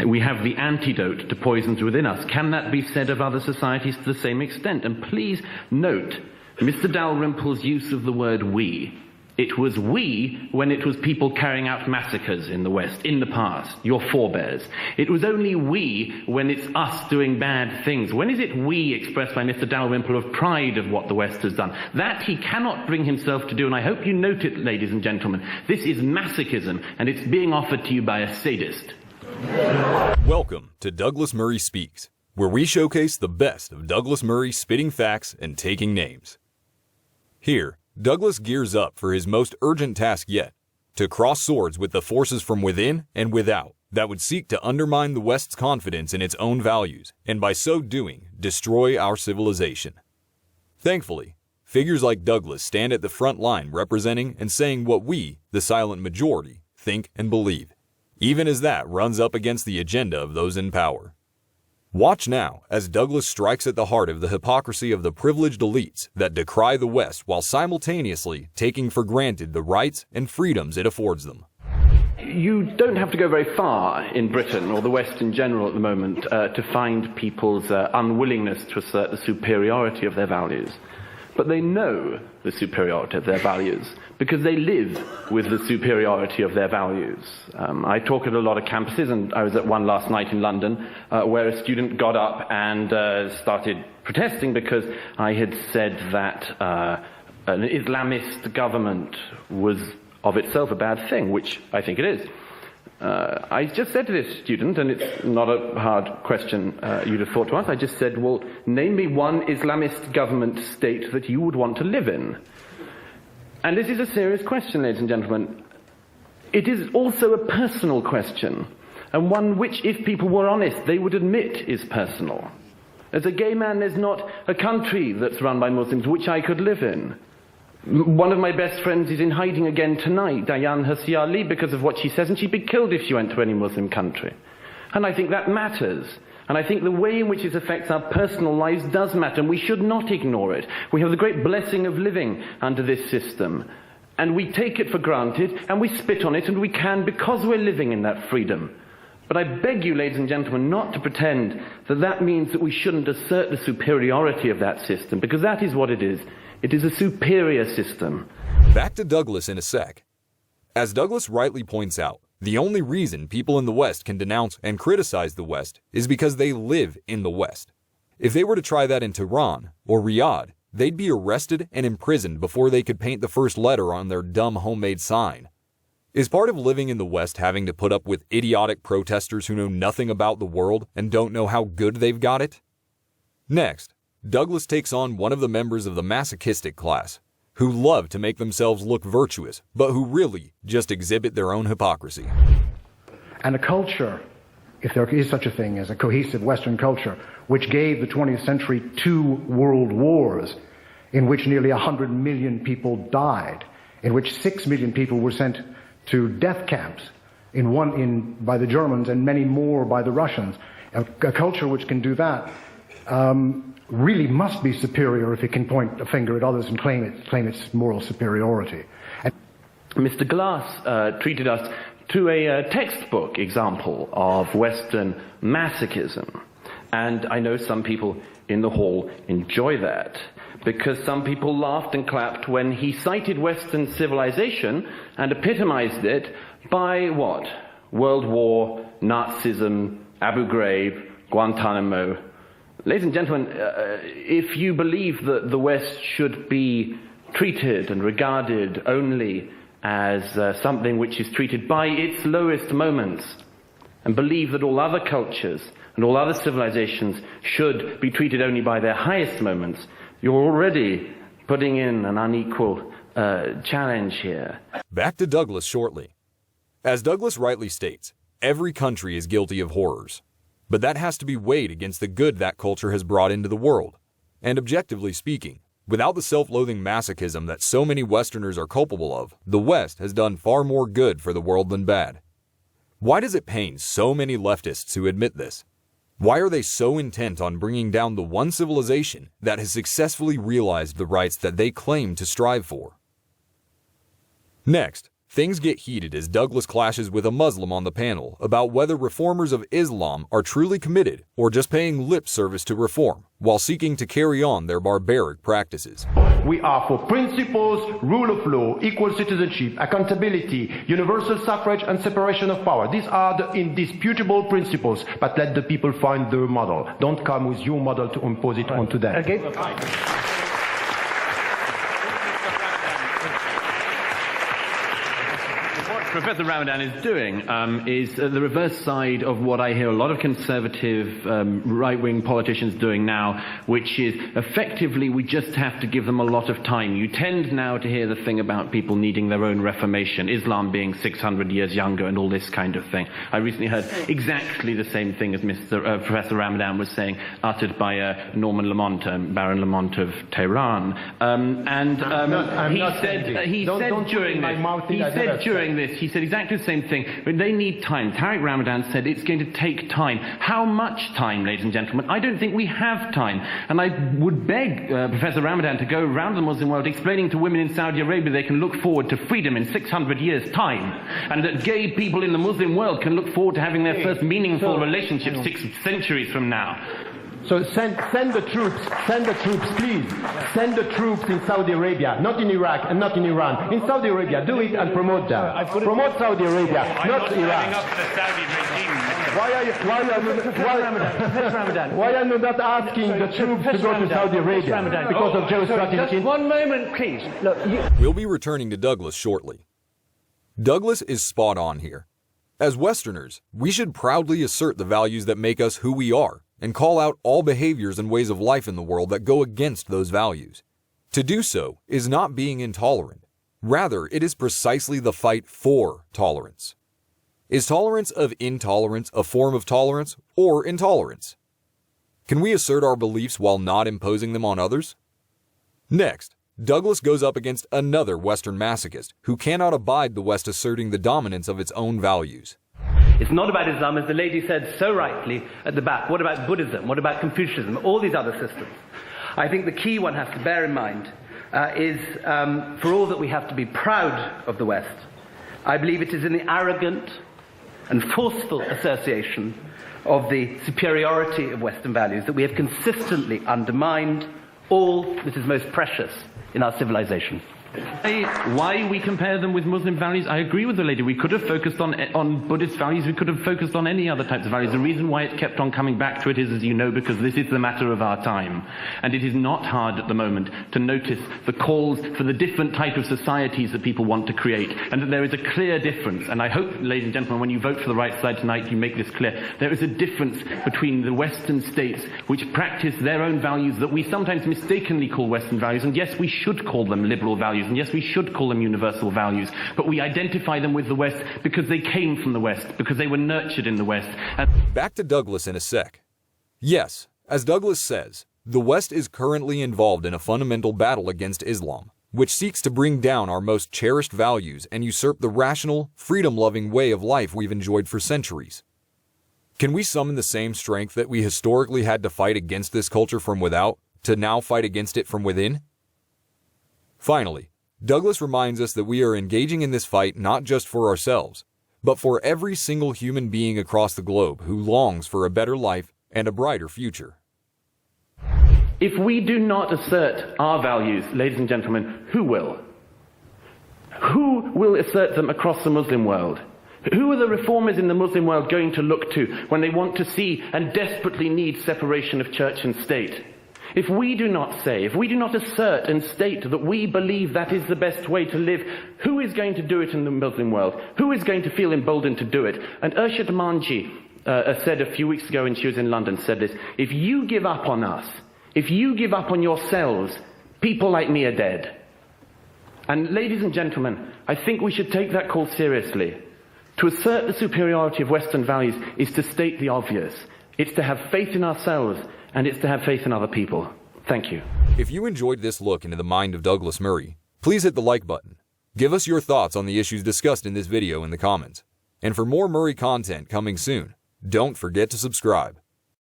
We have the antidote to poisons within us. Can that be said of other societies to the same extent? And please note Mr. Dalrymple's use of the word we. It was we when it was people carrying out massacres in the West, in the past, your forebears. It was only we when it's us doing bad things. When is it we expressed by Mr. Dalrymple of pride of what the West has done? That he cannot bring himself to do, and I hope you note it, ladies and gentlemen. This is masochism, and it's being offered to you by a sadist. Welcome to Douglas Murray Speaks, where we showcase the best of Douglas Murray spitting facts and taking names. Here, Douglas gears up for his most urgent task yet, to cross swords with the forces from within and without that would seek to undermine the West's confidence in its own values, and by so doing, destroy our civilization. Thankfully, figures like Douglas stand at the front line representing and saying what we, the silent majority, think and believe, even as that runs up against the agenda of those in power. Watch now as Douglas strikes at the heart of the hypocrisy of the privileged elites that decry the West while simultaneously taking for granted the rights and freedoms it affords them. You don't have to go very far in Britain, or the West in general at the moment, to find people's unwillingness to assert the superiority of their values. But they know the superiority of their values because they live with the superiority of their values. I talk at a lot of campuses, and I was at one last night in London where a student got up and started protesting because I had said that an Islamist government was of itself a bad thing, which I think it is. I just said to this student, and it's not a hard question you'd have thought to ask, I just said, well, name me one Islamist government state that you would want to live in. And this is a serious question, ladies and gentlemen. It is also a personal question, and one which, if people were honest, they would admit is personal. As a gay man, there's not a country that's run by Muslims which I could live in. One of my best friends is in hiding again tonight, Dayan Hassi Ali, because of what she says, and she'd be killed if she went to any Muslim country. And I think that matters. And I think the way in which this affects our personal lives does matter, and we should not ignore it. We have the great blessing of living under this system, and we take it for granted, and we spit on it, and we can because we're living in that freedom. But I beg you, ladies and gentlemen, not to pretend that that means that we shouldn't assert the superiority of that system, because that is what it is. It is a superior system. Back to Douglas in a sec. As Douglas rightly points out, the only reason people in the West can denounce and criticize the West is because they live in the West. If they were to try that in Tehran or Riyadh, they'd be arrested and imprisoned before they could paint the first letter on their dumb homemade sign. Is part of living in the West having to put up with idiotic protesters who know nothing about the world and don't know how good they've got it? Next, Douglas takes on one of the members of the masochistic class, who love to make themselves look virtuous, but who really just exhibit their own hypocrisy. And a culture, if there is such a thing as a cohesive Western culture, which gave the 20th century 2 world wars, in which nearly 100 million people died, in which 6 million people were sent to death camps, by the Germans and many more by the Russians. A culture which can do that really must be superior if it can point a finger at others and claim its moral superiority. And Mr. Glass treated us to a textbook example of Western masochism. And I know some people in the hall enjoy that, because some people laughed and clapped when he cited Western civilization and epitomized it by what? World War, Nazism, Abu Ghraib, Guantanamo. Ladies and gentlemen, if you believe that the West should be treated and regarded only as something which is treated by its lowest moments, and believe that all other cultures and all other civilizations should be treated only by their highest moments, you're already putting in an unequal challenge here. Back to Douglas shortly. As Douglas rightly states, every country is guilty of horrors. But that has to be weighed against the good that culture has brought into the world. And objectively speaking, without the self-loathing masochism that so many Westerners are culpable of, the West has done far more good for the world than bad. Why does it pain so many leftists who admit this? Why are they so intent on bringing down the one civilization that has successfully realized the rights that they claim to strive for? Next, things get heated as Douglas clashes with a Muslim on the panel about whether reformers of Islam are truly committed or just paying lip service to reform while seeking to carry on their barbaric practices. We are for principles, rule of law, equal citizenship, accountability, universal suffrage and separation of power. These are the indisputable principles, but let the people find their model. Don't come with your model to impose it onto them. Okay. Professor Ramadan is doing is the reverse side of what I hear a lot of conservative right-wing politicians doing now, which is effectively we just have to give them a lot of time. You tend now to hear the thing about people needing their own reformation, Islam being 600 years younger and all this kind of thing. I recently heard exactly the same thing as Professor Ramadan was saying, uttered by Norman Lamont, Baron Lamont of Tehran. He said exactly the same thing, but they need time. Tariq Ramadan said it's going to take time. How much time, ladies and gentlemen? I don't think we have time. And I would beg Professor Ramadan to go around the Muslim world explaining to women in Saudi Arabia they can look forward to freedom in 600 years' time, and that gay people in the Muslim world can look forward to having their first meaningful relationship 6 centuries from now. So send the troops, please. Send the troops in Saudi Arabia, not in Iraq and not in Iran. In Saudi Arabia, do it and promote them. Promote Saudi Arabia, not Iraq. Why are you not asking the troops to go to Saudi Arabia? Because of geostrategic... Just one moment, please. Look, We'll be returning to Douglas shortly. Douglas is spot on here. As Westerners, we should proudly assert the values that make us who we are, and call out all behaviors and ways of life in the world that go against those values. To do so is not being intolerant. Rather, it is precisely the fight for tolerance. Is tolerance of intolerance a form of tolerance or intolerance? Can we assert our beliefs while not imposing them on others? Next, Douglas goes up against another Western masochist who cannot abide the West asserting the dominance of its own values. it's not about Islam, as the lady said so rightly at the back. What about Buddhism? What about Confucianism? All these other systems. I think the key one has to bear in mind is, for all that we have to be proud of the West, I believe it is in the arrogant and forceful association of the superiority of Western values that we have consistently undermined all that is most precious in our civilization. Why we compare them with Muslim values, I agree with the lady. We could have focused on Buddhist values, we could have focused on any other types of values. The reason why it kept on coming back to it is, as you know, because this is the matter of our time. And it is not hard at the moment to notice the calls for the different type of societies that people want to create, and that there is a clear difference. And I hope, ladies and gentlemen, when you vote for the right side tonight, you make this clear. There is a difference between the Western states, which practice their own values that we sometimes mistakenly call Western values, and yes, we should call them liberal values, and yes, we should call them universal values, but we identify them with the West because they came from the West, because they were nurtured in the West. Back to Douglas in a sec. Yes, as Douglas says, the West is currently involved in a fundamental battle against Islam, which seeks to bring down our most cherished values and usurp the rational, freedom-loving way of life we've enjoyed for centuries. Can we summon the same strength that we historically had to fight against this culture from without, to now fight against it from within? Finally, Douglas reminds us that we are engaging in this fight not just for ourselves, but for every single human being across the globe who longs for a better life and a brighter future. If we do not assert our values, ladies and gentlemen, who will? Who will assert them across the Muslim world? Who are the reformers in the Muslim world going to look to when they want to see and desperately need separation of church and state? If we do not say, if we do not assert and state that we believe that is the best way to live, who is going to do it in the Muslim world? Who is going to feel emboldened to do it? And Urshid Manji said a few weeks ago when she was in London, said this: if you give up on us, if you give up on yourselves, people like me are dead. And ladies and gentlemen, I think we should take that call seriously. To assert the superiority of Western values is to state the obvious. It's to have faith in ourselves, and it's to have faith in other people. Thank you. If you enjoyed this look into the mind of Douglas Murrey, please hit the like button. Give us your thoughts on the issues discussed in this video in the comments. And for more Murrey content coming soon, don't forget to subscribe.